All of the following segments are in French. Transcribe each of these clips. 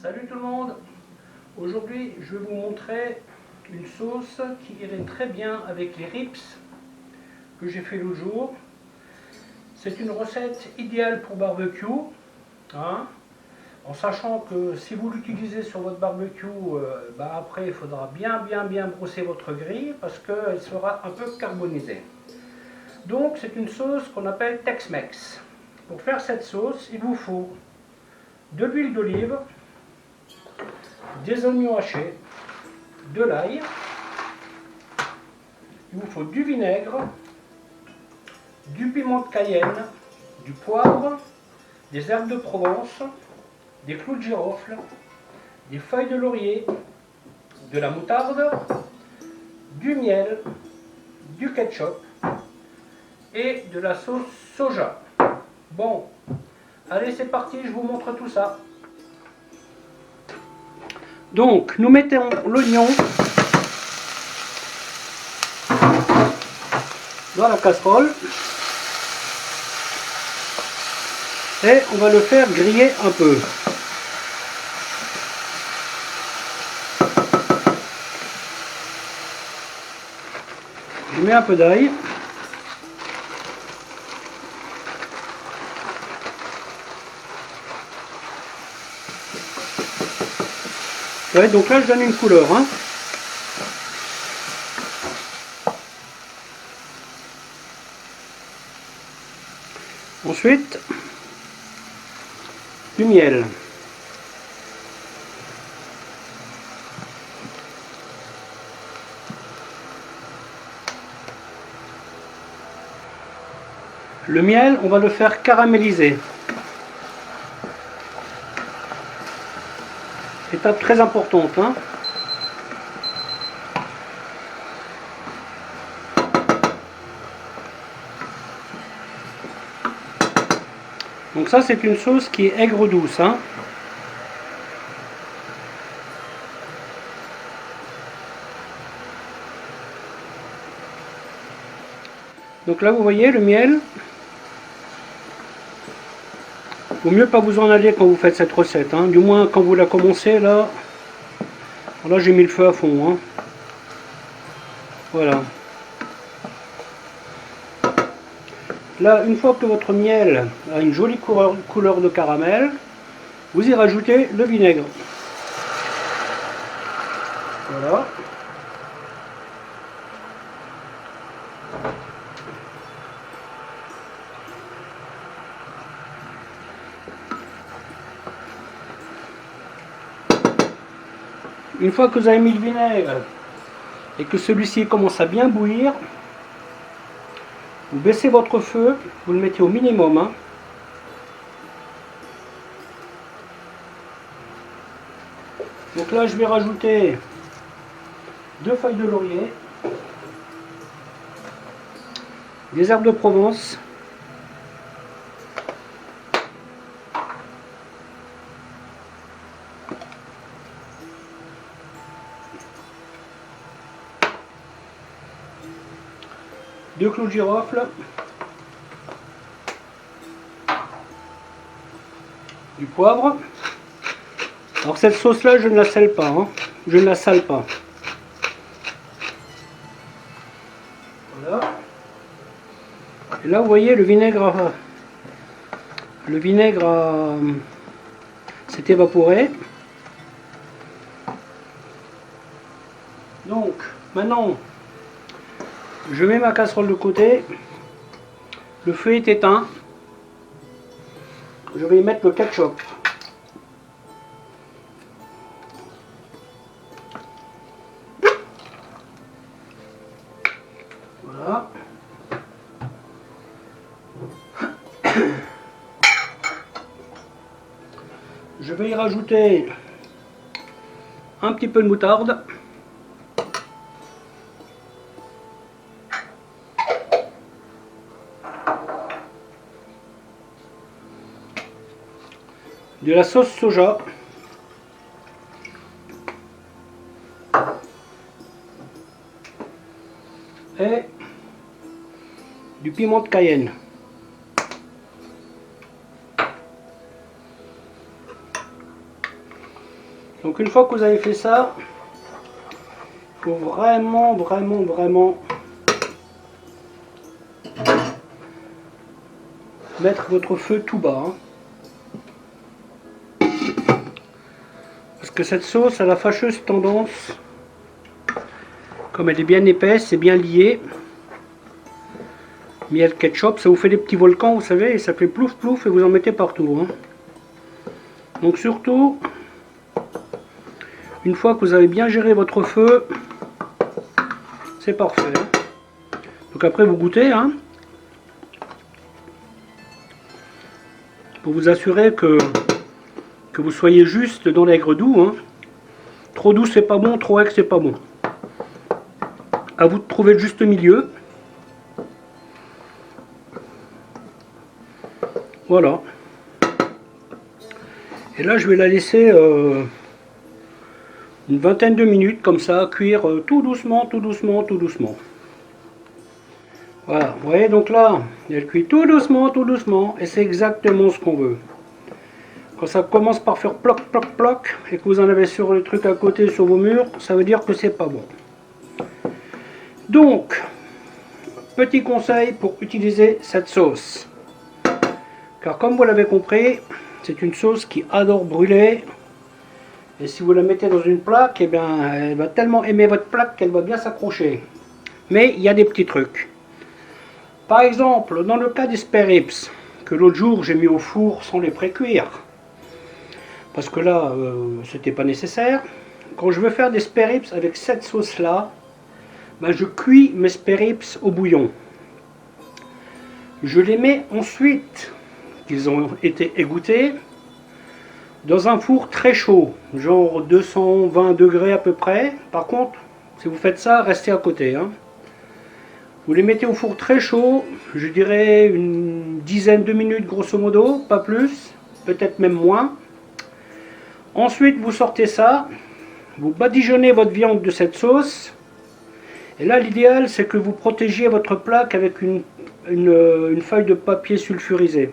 Salut tout le monde. Aujourd'hui je vais vous montrer une sauce qui irait très bien avec les ribs que j'ai fait l'autre jour. C'est une recette idéale pour barbecue, hein, en sachant que si vous l'utilisez sur votre barbecue, après il faudra bien brosser votre grille parce qu'elle sera un peu carbonisée. Donc c'est une sauce qu'on appelle Tex-Mex. Pour faire cette sauce, il vous faut de l'huile d'olive, des oignons hachés, de l'ail, il vous faut du vinaigre, du piment de Cayenne, du poivre, des herbes de Provence, des clous de girofle, des feuilles de laurier, de la moutarde, du miel, du ketchup et de la sauce soja. Bon, allez c'est parti, je vous montre tout ça. Donc, nous mettons l'oignon dans la casserole et on va le faire griller un peu. Je mets un peu d'ail. Ouais, donc là je donne une couleur, hein. Ensuite, du miel. Le miel, on va le faire caraméliser. Étape très importante, hein. Donc ça c'est une sauce qui est aigre douce, hein. Donc là vous voyez le miel. Vaut mieux pas vous en aller quand vous faites cette recette, hein. Du moins quand vous la commencez là. Là j'ai mis le feu à fond, hein. Voilà. Là, une fois que votre miel a une jolie couleur de caramel, vous y rajoutez le vinaigre. Voilà. Une fois que vous avez mis le vinaigre et que celui-ci commence à bien bouillir, vous baissez votre feu, vous le mettez au minimum, hein. Donc là je vais rajouter 2 feuilles de laurier, des herbes de Provence, deux clous de girofle, du poivre. Alors cette sauce là je ne la sale pas, hein. Je ne la sale pas. Voilà. Et là vous voyez le vinaigre s'est évaporé. Donc maintenant je mets ma casserole de côté, le feu est éteint, je vais y mettre le ketchup. Voilà. Je vais y rajouter un petit peu de moutarde. De la sauce soja. Et du piment de Cayenne. Donc une fois que vous avez fait ça, il faut vraiment mettre votre feu tout bas. Parce que cette sauce a la fâcheuse tendance, comme elle est bien épaisse et bien liée, miel ketchup, ça vous fait des petits volcans, vous savez, et ça fait plouf plouf et vous en mettez partout. Donc surtout, une fois que vous avez bien géré votre feu, c'est parfait. Donc après vous goûtez, pour vous assurer que vous soyez juste dans l'aigre doux. Trop doux c'est pas bon, trop aigre c'est pas bon. À vous de trouver le juste milieu. Voilà. Et là je vais la laisser une vingtaine de minutes comme ça, cuire tout doucement, tout doucement, tout doucement. Voilà, vous voyez, donc là, elle cuit tout doucement, et c'est exactement ce qu'on veut. Quand ça commence par faire ploc, ploc, ploc, et que vous en avez sur le truc à côté, sur vos murs, ça veut dire que c'est pas bon. Donc, petit conseil pour utiliser cette sauce. Car comme vous l'avez compris, c'est une sauce qui adore brûler. Et si vous la mettez dans une plaque, eh bien, elle va tellement aimer votre plaque qu'elle va bien s'accrocher. Mais il y a des petits trucs. Par exemple, dans le cas des spare ribs, que l'autre jour j'ai mis au four sans les pré-cuire, parce que là, c'était pas nécessaire. Quand je veux faire des spare ribs avec cette sauce-là, ben, je cuis mes spare ribs au bouillon. Je les mets ensuite, qu'ils ont été égouttés, dans un four très chaud, genre 220 degrés à peu près. Par contre, si vous faites ça, restez à côté. Vous les mettez au four très chaud, je dirais une dizaine de minutes grosso modo, pas plus, peut-être même moins. Ensuite, vous sortez ça, vous badigeonnez votre viande de cette sauce. Et là, l'idéal, c'est que vous protégiez votre plaque avec une feuille de papier sulfurisé.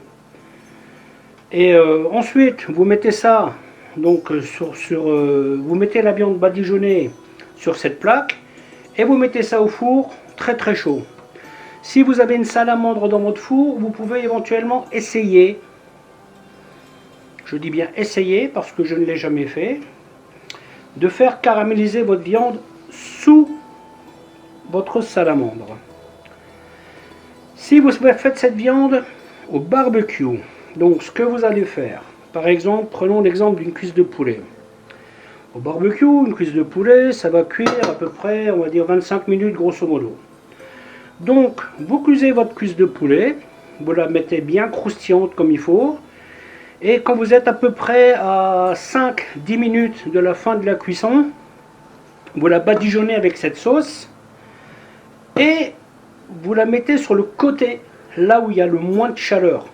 Et ensuite, vous mettez ça, donc vous mettez la viande badigeonnée sur cette plaque, et vous mettez ça au four très très chaud. Si vous avez une salamandre dans votre four, vous pouvez éventuellement essayer, je dis bien essayer parce que je ne l'ai jamais fait, de faire caraméliser votre viande sous votre salamandre. Si vous faites cette viande au barbecue, donc ce que vous allez faire, par exemple, prenons l'exemple d'une cuisse de poulet. Au barbecue, une cuisse de poulet, ça va cuire à peu près, on va dire 25 minutes grosso modo. Donc, vous cuisez votre cuisse de poulet, vous la mettez bien croustillante comme il faut, et quand vous êtes à peu près à 5-10 minutes de la fin de la cuisson, vous la badigeonnez avec cette sauce, et vous la mettez sur le côté, là où il y a le moins de chaleur.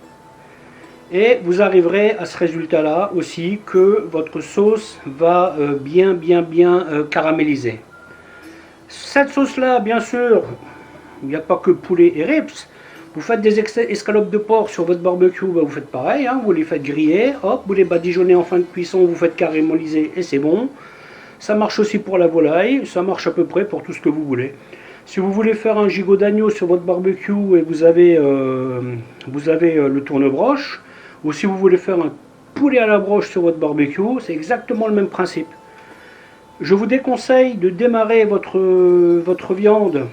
Et vous arriverez à ce résultat-là aussi, que votre sauce va bien caraméliser. Cette sauce-là, bien sûr, il n'y a pas que poulet et ribs. Vous faites des escalopes de porc sur votre barbecue, vous faites pareil, vous les faites griller, hop, vous les badigeonnez en fin de cuisson, vous faites caraméliser et c'est bon. Ça marche aussi pour la volaille, ça marche à peu près pour tout ce que vous voulez. Si vous voulez faire un gigot d'agneau sur votre barbecue et vous avez le tourne-broche, ou si vous voulez faire un poulet à la broche sur votre barbecue, c'est exactement le même principe. Je vous déconseille de démarrer votre viande.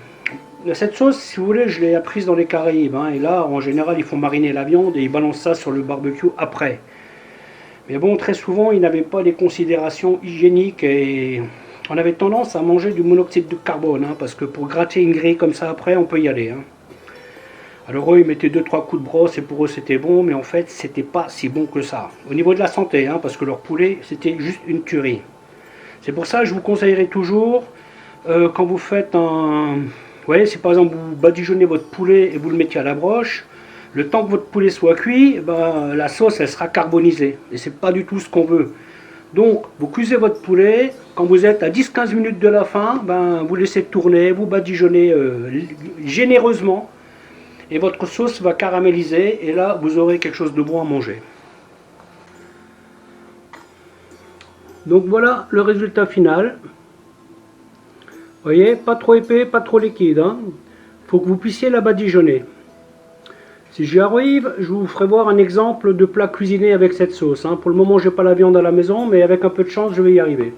Cette sauce, si vous voulez, je l'ai apprise dans les Caraïbes. Et là, en général, ils font mariner la viande et ils balancent ça sur le barbecue après. Mais bon, très souvent, ils n'avaient pas les considérations hygiéniques et on avait tendance à manger du monoxyde de carbone. Parce que pour gratter une grille comme ça après, on peut y aller. Alors eux, ils mettaient 2-3 coups de brosse et pour eux, c'était bon. Mais en fait, c'était pas si bon que ça. Au niveau de la santé, parce que leur poulet, c'était juste une tuerie. C'est pour ça que je vous conseillerais toujours, quand vous faites un... Vous voyez, si par exemple vous badigeonnez votre poulet et vous le mettiez à la broche, le temps que votre poulet soit cuit, la sauce elle sera carbonisée. Et c'est pas du tout ce qu'on veut. Donc vous cuisez votre poulet, quand vous êtes à 10-15 minutes de la fin, vous laissez tourner, vous badigeonnez généreusement et votre sauce va caraméliser et là vous aurez quelque chose de bon à manger. Donc voilà le résultat final. Vous voyez, pas trop épais, pas trop liquide. Faut que vous puissiez la badigeonner. Si j'y arrive, je vous ferai voir un exemple de plat cuisiné avec cette sauce. Pour le moment, j'ai pas la viande à la maison, mais avec un peu de chance, je vais y arriver.